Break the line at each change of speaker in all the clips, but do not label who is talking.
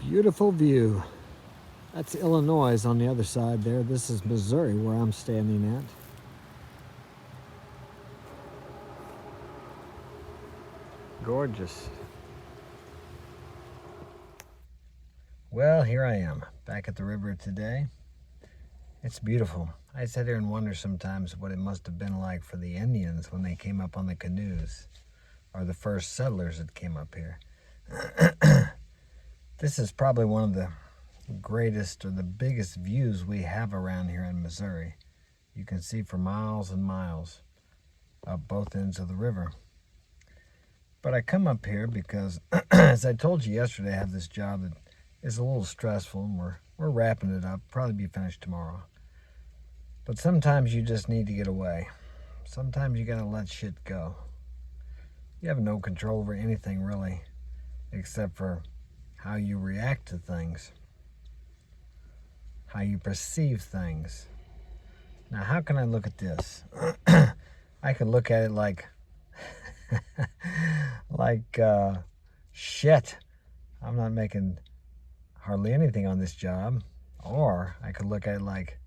Beautiful view. That's Illinois on the other side there. This is Missouri where I'm standing at. Gorgeous. Well, here I am, back at the river today. It's beautiful. I sit here and wonder sometimes what it must have been like for the Indians when they came up on the canoes, or the first settlers that came up here. This is probably one of the greatest or the biggest views we have around here in Missouri. You can see for miles and miles up both ends of the river. But I come up here because, as I told you yesterday, I have this job that is a little stressful, and we're wrapping it up. Probably be finished tomorrow. But sometimes you just need to get away. Sometimes you gotta let shit go. You have no control over anything really, except for how you react to things, how you perceive things. Now, how can I look at this? I could look at it like, shit, I'm not making hardly anything on this job. Or I could look at it like,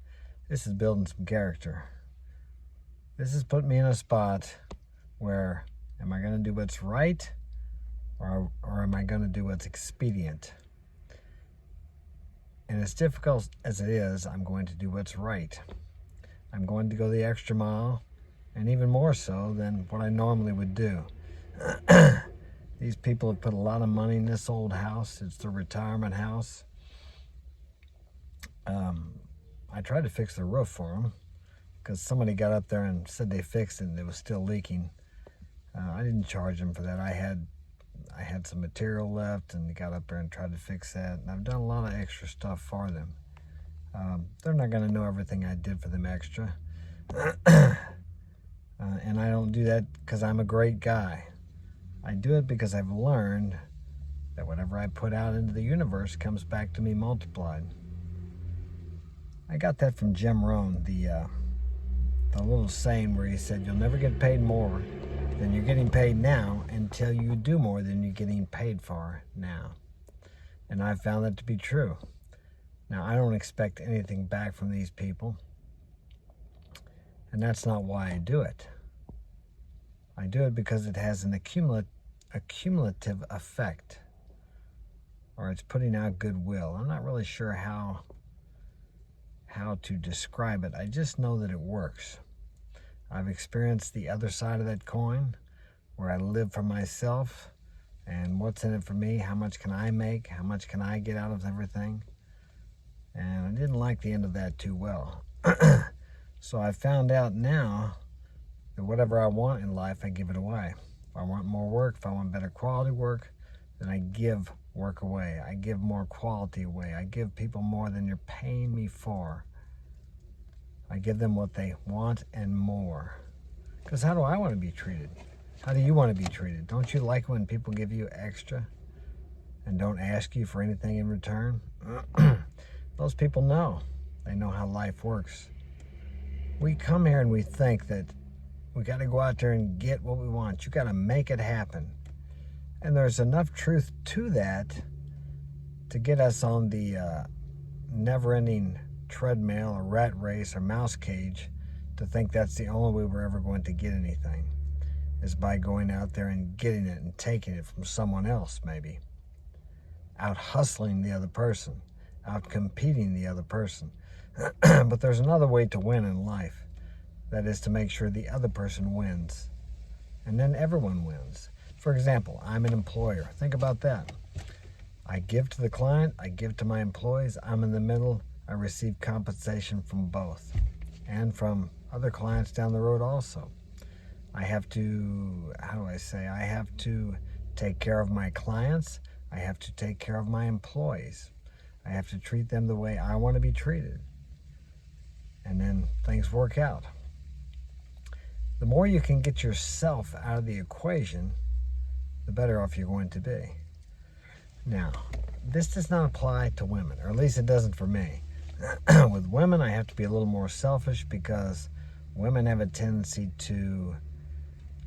this is building some character. This has put me in a spot where, am I gonna do what's right? Or am I gonna do what's expedient? And as difficult as it is, I'm going to do what's right. I'm going to go the extra mile, and even more so than what I normally would do. These people have put a lot of money in this old house. It's the retirement house. I tried to fix the roof for them because somebody got up there and said they fixed it and it was still leaking. I didn't charge them for that. I had some material left and they got up there and tried to fix that. And I've done a lot of extra stuff for them. They're not going to know everything I did for them extra. And I don't do that because I'm a great guy. I do it because I've learned that whatever I put out into the universe comes back to me multiplied. I got that from Jim Rohn, the little saying where he said, you'll never get paid more than you're getting paid now until you do more than you're getting paid for now. And I've found that to be true. Now, I don't expect anything back from these people. And that's not why I do it. I do it because it has an accumulative effect. Or it's putting out goodwill. I'm not really sure how to describe it. I just know that it works. I've experienced the other side of that coin, where I live for myself and what's in it for me, how much can I make, how much can I get out of everything. And I didn't like the end of that too well. So I found out now that whatever I want in life, I give it away. If I want more work, if I want better quality work, then I give work away. I give more quality away. I give people more than you're paying me for. I give them what they want and more. Because how do I want to be treated? How do you want to be treated? Don't you like when people give you extra and don't ask you for anything in return? Those people know. They know how life works. We come here and we think that we got to go out there and get what we want. You got to make it happen. And there's enough truth to that to get us on the never-ending treadmill or rat race or mouse cage to think that's the only way we're ever going to get anything, is by going out there and getting it and taking it from someone else, maybe. Out hustling the other person, out competing the other person. But there's another way to win in life. That is to make sure the other person wins. And then everyone wins. For example, I'm an employer. Think about that. I give to the client, I give to my employees, I'm in the middle, I receive compensation from both. And from other clients down the road also. I have to, I have to take care of my clients, I have to take care of my employees. I have to treat them the way I want to be treated. And then things work out. The more you can get yourself out of the equation, the better off you're going to be. Now, this does not apply to women, or at least it doesn't for me. With women, I have to be a little more selfish because women have a tendency to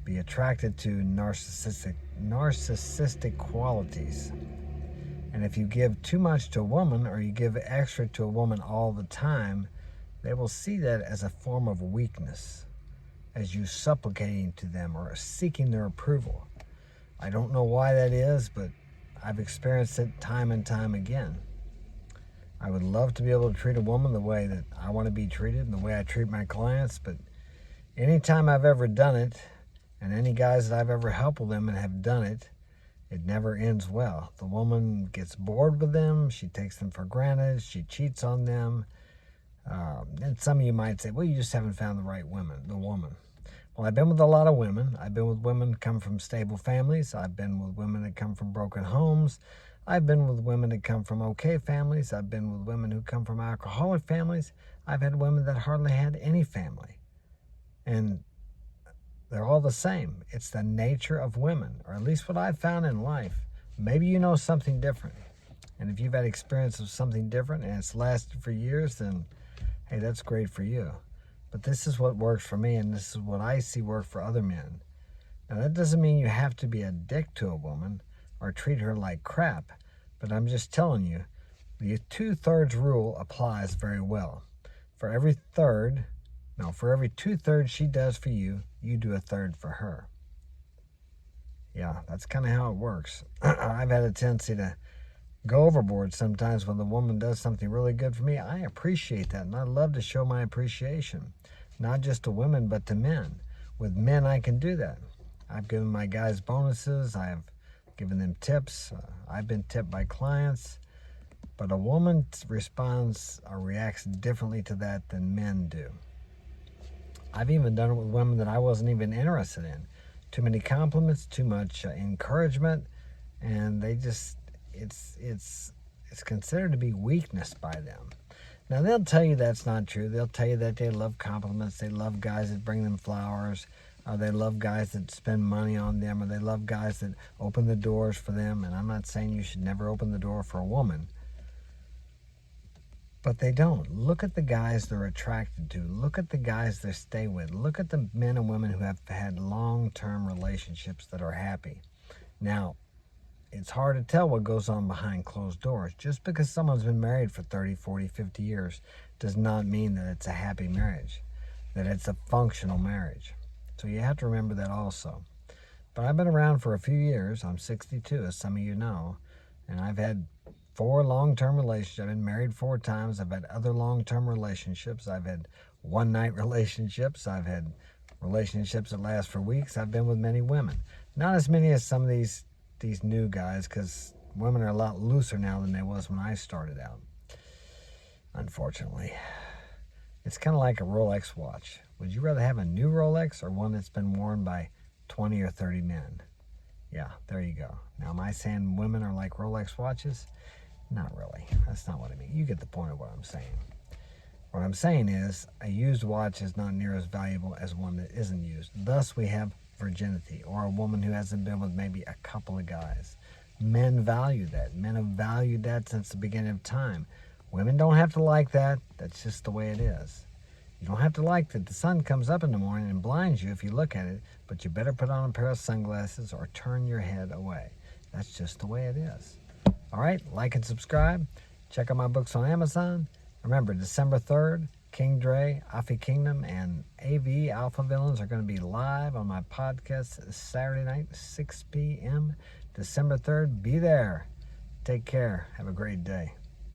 be attracted to narcissistic qualities. And And if you give too much to a woman, or you give extra to a woman all the time, they will see that as a form of weakness, as you supplicating to them or seeking their approval. I don't know why that is, but I've experienced it time and time again. I would love to be able to treat a woman the way that I want to be treated and the way I treat my clients, but anytime I've ever done it, and any guys that I've ever helped them and have done it, it never ends well. The woman gets bored with them. She takes them for granted. She cheats on them. And some of you might say, well, you just haven't found the right woman. Well, I've been with a lot of women. I've been with women that come from stable families. I've been with women that come from broken homes. I've been with women that come from okay families. I've been with women who come from alcoholic families. I've had women that hardly had any family. And they're all the same. It's the nature of women, or at least what I've found in life. Maybe you know something different. And if you've had experience of something different and it's lasted for years, then hey, that's great for you. But this is what works for me, and this is what I see work for other men. Now, that doesn't mean you have to be a dick to a woman or treat her like crap, but I'm just telling you, the 2/3 rule applies very well. For every 2/3 she does for you, you do 1/3 for her. Yeah, that's kind of how it works. I've had a tendency to go overboard sometimes when the woman does something really good for me. I appreciate that, and I love to show my appreciation, not just to women, but to men. With men, I can do that. I've given my guys bonuses. I've given them tips. I've been tipped by clients. But a woman responds or reacts differently to that than men do. I've even done it with women that I wasn't even interested in. Too many compliments, too much encouragement, and they just, it's considered to be weakness by them. Now, they'll tell you that's not true. They'll tell you that they love compliments. They love guys that bring them flowers, or they love guys that spend money on them, or they love guys that open the doors for them. And I'm not saying you should never open the door for a woman, but they don't. Look at the guys they're attracted to. Look at the guys they stay with. Look at the men and women who have had long-term relationships that are happy. Now, it's hard to tell what goes on behind closed doors. Just because someone's been married for 30, 40, 50 years does not mean that it's a happy marriage, that it's a functional marriage. So you have to remember that also. But I've been around for a few years. I'm 62, as some of you know, and I've had 4 long-term relationships. I've been married 4 times. I've had other long-term relationships. I've had one-night relationships. I've had relationships that last for weeks. I've been with many women. Not as many as some of these new guys, because women are a lot looser now than they was when I started out, unfortunately. It's kind of like a Rolex watch. Would you rather have a new Rolex or one that's been worn by 20 or 30 men? Yeah, there you go. Now, am I saying women are like Rolex watches? Not really. That's not what I mean. You get the point of what I'm saying. What I'm saying is a used watch is not near as valuable as one that isn't used. Thus, we have virginity, or a woman who hasn't been with maybe a couple of guys. Men value that. Men have valued that since the beginning of time. Women don't have to like that. That's just the way it is. You don't have to like that the sun comes up in the morning and blinds you if you look at it, but you better put on a pair of sunglasses or turn your head away. That's just the way it is. All right, like and subscribe. Check out my books on Amazon. Remember, December 3rd, King Dre, Afi Kingdom, and AV Alpha Villains are going to be live on my podcast Saturday night, 6 p.m. December 3rd. Be there. Take care. Have a great day.